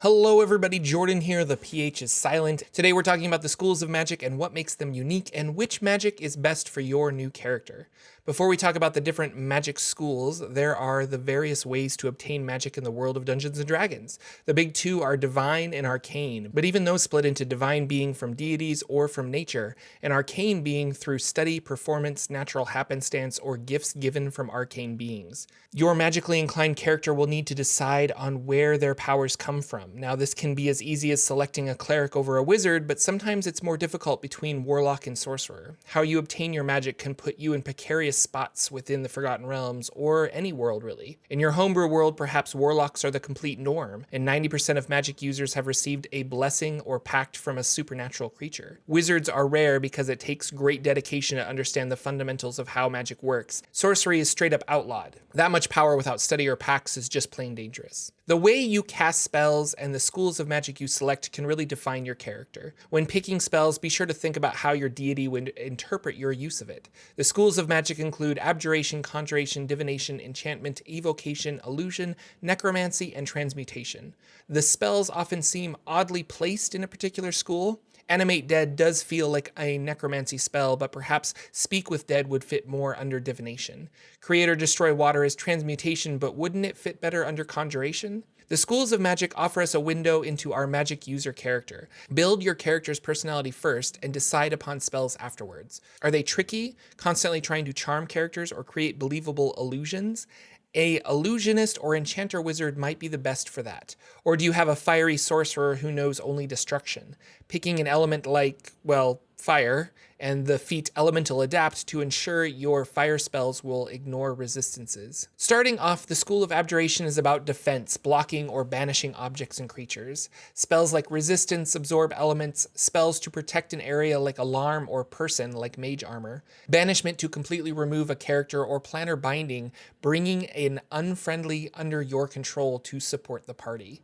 Hello everybody, Jordan here, the PH is silent. Today we're talking about the schools of magic and what makes them unique and which magic is best for your new character. Before we talk about the different magic schools, there are the various ways to obtain magic in the world of Dungeons & Dragons. The big two are Divine and Arcane, but even those split into Divine being from deities or from nature, and Arcane being through study, performance, natural happenstance, or gifts given from arcane beings. Your magically inclined character will need to decide on where their powers come from. Now, this can be as easy as selecting a cleric over a wizard, but sometimes it's more difficult between warlock and sorcerer. How you obtain your magic can put you in precarious spots within the Forgotten Realms, or any world really. In your homebrew world, perhaps warlocks are the complete norm, and 90% of magic users have received a blessing or pact from a supernatural creature. Wizards are rare because it takes great dedication to understand the fundamentals of how magic works. Sorcery is straight up outlawed. That much power without study or pacts is just plain dangerous. The way you cast spells and the schools of magic you select can really define your character. When picking spells, be sure to think about how your deity would interpret your use of it. The schools of magic include Abjuration, Conjuration, Divination, Enchantment, Vocation, Illusion, Necromancy, and Transmutation. The spells often seem oddly placed in a particular school. Animate Dead does feel like a necromancy spell, but perhaps Speak with Dead would fit more under Divination. Create or Destroy Water is Transmutation, but wouldn't it fit better under Conjuration? The schools of magic offer us a window into our magic user character. Build your character's personality first and decide upon spells afterwards. Are they tricky, constantly trying to charm characters or create believable illusions? A illusionist or enchanter wizard might be the best for that. Or do you have a fiery sorcerer who knows only destruction? Picking an element like, well, fire, and the feat Elemental Adapt to ensure your fire spells will ignore resistances. Starting off, the School of Abjuration is about defense, blocking or banishing objects and creatures. Spells like Resistance absorb elements, spells to protect an area like Alarm or Person like Mage Armor, Banishment to completely remove a character or Planner Binding, bringing an unfriendly under your control to support the party.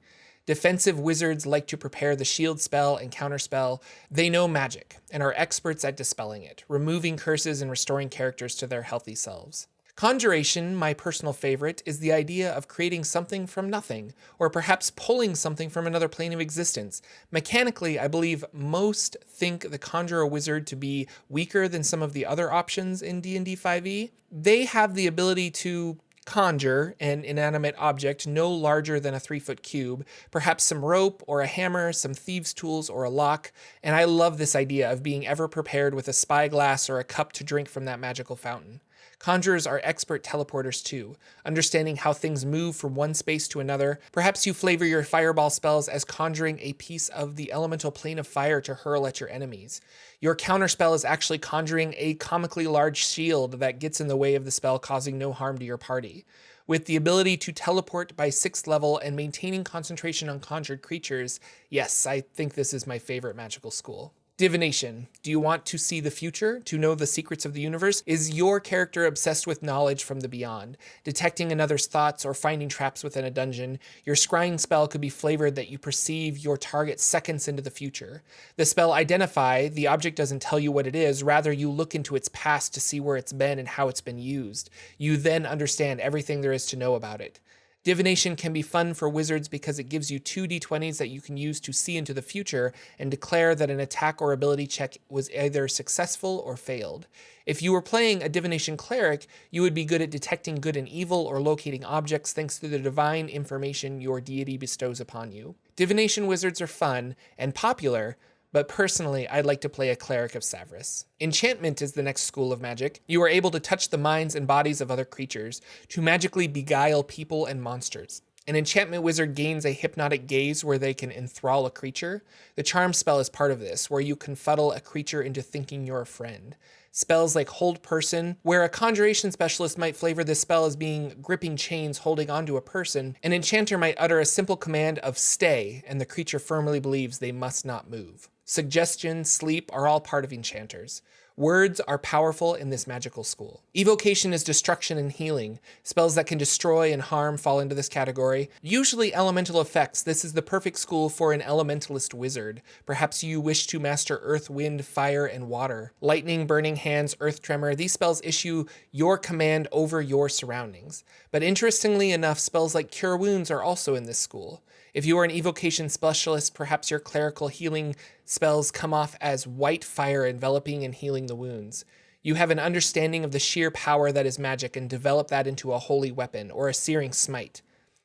Defensive wizards like to prepare the shield spell and counterspell. They know magic and are experts at dispelling it, removing curses and restoring characters to their healthy selves. Conjuration, my personal favorite, is the idea of creating something from nothing, or perhaps pulling something from another plane of existence. Mechanically, I believe most think the Conjurer Wizard to be weaker than some of the other options in D&D 5e. They have the ability to conjure an inanimate object no larger than a 3-foot cube, perhaps some rope or a hammer, some thieves' tools or a lock, and I love this idea of being ever prepared with a spyglass or a cup to drink from that magical fountain. Conjurers are expert teleporters too, understanding how things move from one space to another. Perhaps you flavor your fireball spells as conjuring a piece of the elemental plane of fire to hurl at your enemies. Your counterspell is actually conjuring a comically large shield that gets in the way of the spell, causing no harm to your party. With the ability to teleport by 6th level and maintaining concentration on conjured creatures, yes, I think this is my favorite magical school. Divination. Do you want to see the future? To know the secrets of the universe? Is your character obsessed with knowledge from the beyond? Detecting another's thoughts or finding traps within a dungeon? Your scrying spell could be flavored that you perceive your target seconds into the future. The spell Identify, the object doesn't tell you what it is, rather you look into its past to see where it's been and how it's been used. You then understand everything there is to know about it. Divination can be fun for wizards because it gives you 2 d20s that you can use to see into the future and declare that an attack or ability check was either successful or failed. If you were playing a divination cleric, you would be good at detecting good and evil or locating objects thanks to the divine information your deity bestows upon you. Divination wizards are fun and popular, but personally, I'd like to play a Cleric of Savras. Enchantment is the next school of magic. You are able to touch the minds and bodies of other creatures, to magically beguile people and monsters. An enchantment wizard gains a hypnotic gaze where they can enthrall a creature. The charm spell is part of this, where you confuddle a creature into thinking you're a friend. Spells like Hold Person, where a conjuration specialist might flavor this spell as being gripping chains holding onto a person, an enchanter might utter a simple command of stay, and the creature firmly believes they must not move. Suggestion, sleep are all part of enchanters. Words are powerful in this magical school. Evocation is destruction and healing. Spells that can destroy and harm fall into this category. Usually elemental effects, this is the perfect school for an elementalist wizard. Perhaps you wish to master earth, wind, fire, and water. Lightning, burning hands, earth tremor, these spells issue your command over your surroundings. But interestingly enough, spells like Cure Wounds are also in this school. If you are an evocation specialist, perhaps your clerical healing spells come off as white fire enveloping and healing the wounds. You have an understanding of the sheer power that is magic and develop that into a holy weapon or a searing smite.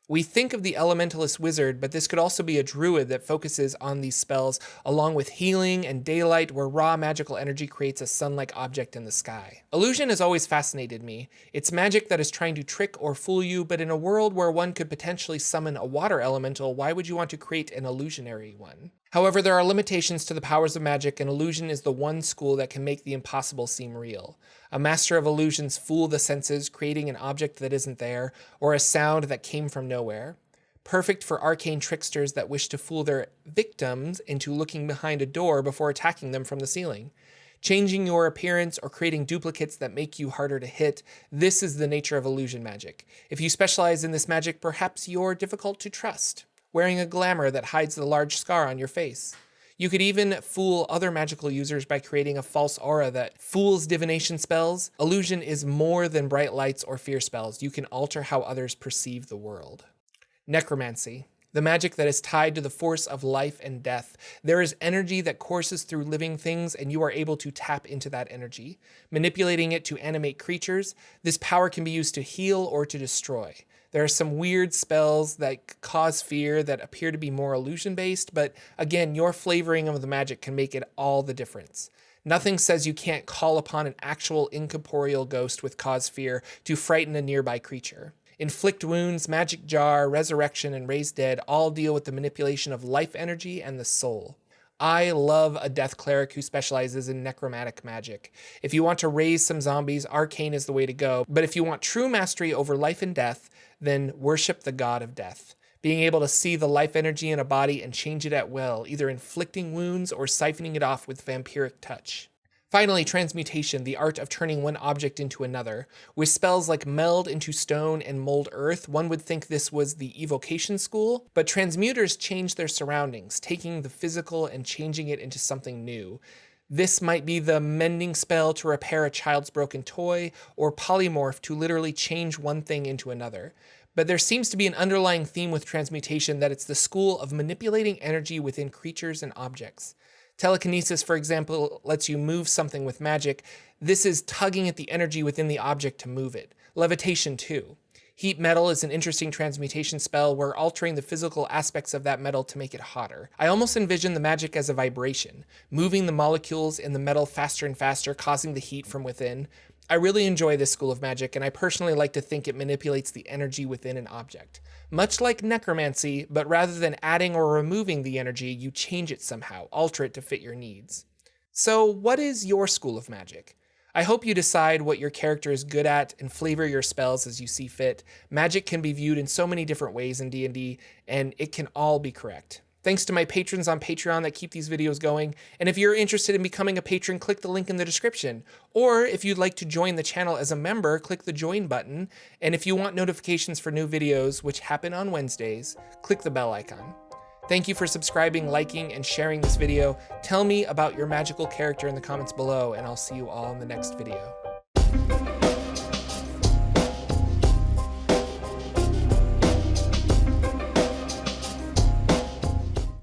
We think of the elementalist wizard, but this could also be a druid that focuses on these spells along with healing and daylight, where raw magical energy creates a sun-like object in the sky. Illusion has always fascinated me. It's magic that is trying to trick or fool you, but in a world where one could potentially summon a water elemental, why would you want to create an illusionary one? However, there are limitations to the powers of magic, and illusion is the one school that can make the impossible seem real. A master of illusions fool the senses, creating an object that isn't there, or a sound that came from nowhere. Perfect for arcane tricksters that wish to fool their victims into looking behind a door before attacking them from the ceiling. Changing your appearance or creating duplicates that make you harder to hit, this is the nature of illusion magic. If you specialize in this magic, perhaps you're difficult to trust, wearing a glamour that hides the large scar on your face. You could even fool other magical users by creating a false aura that fools divination spells. Illusion is more than bright lights or fear spells. You can alter how others perceive the world. Necromancy, the magic that is tied to the force of life and death. There is energy that courses through living things, and you are able to tap into that energy, manipulating it to animate creatures. This power can be used to heal or to destroy. There are some weird spells that cause fear that appear to be more illusion-based, but again, your flavoring of the magic can make it all the difference. Nothing says you can't call upon an actual incorporeal ghost with cause fear to frighten a nearby creature. Inflict wounds, magic jar, resurrection, and raise dead all deal with the manipulation of life energy and the soul. I love a death cleric who specializes in necromantic magic. If you want to raise some zombies, arcane is the way to go, but if you want true mastery over life and death, then worship the god of death. Being able to see the life energy in a body and change it at will, either inflicting wounds or siphoning it off with vampiric touch. Finally, transmutation, the art of turning one object into another. With spells like meld into stone and mold earth, one would think this was the evocation school, but transmuters change their surroundings, taking the physical and changing it into something new. This might be the mending spell to repair a child's broken toy, or polymorph to literally change one thing into another. But there seems to be an underlying theme with transmutation that it's the school of manipulating energy within creatures and objects. Telekinesis, for example, lets you move something with magic. This is tugging at the energy within the object to move it. Levitation, too. Heat metal is an interesting transmutation spell where altering the physical aspects of that metal to make it hotter. I almost envision the magic as a vibration, moving the molecules in the metal faster and faster, causing the heat from within. I really enjoy this school of magic, and I personally like to think it manipulates the energy within an object. Much like necromancy, but rather than adding or removing the energy, you change it somehow, alter it to fit your needs. So what is your school of magic? I hope you decide what your character is good at and flavor your spells as you see fit. Magic can be viewed in so many different ways in D&D, and it can all be correct. Thanks to my patrons on Patreon that keep these videos going, and if you're interested in becoming a patron, click the link in the description. Or if you'd like to join the channel as a member, click the join button, and if you want notifications for new videos, which happen on Wednesdays, click the bell icon. Thank you for subscribing, liking, and sharing this video. Tell me about your magical character in the comments below, and I'll see you all in the next video.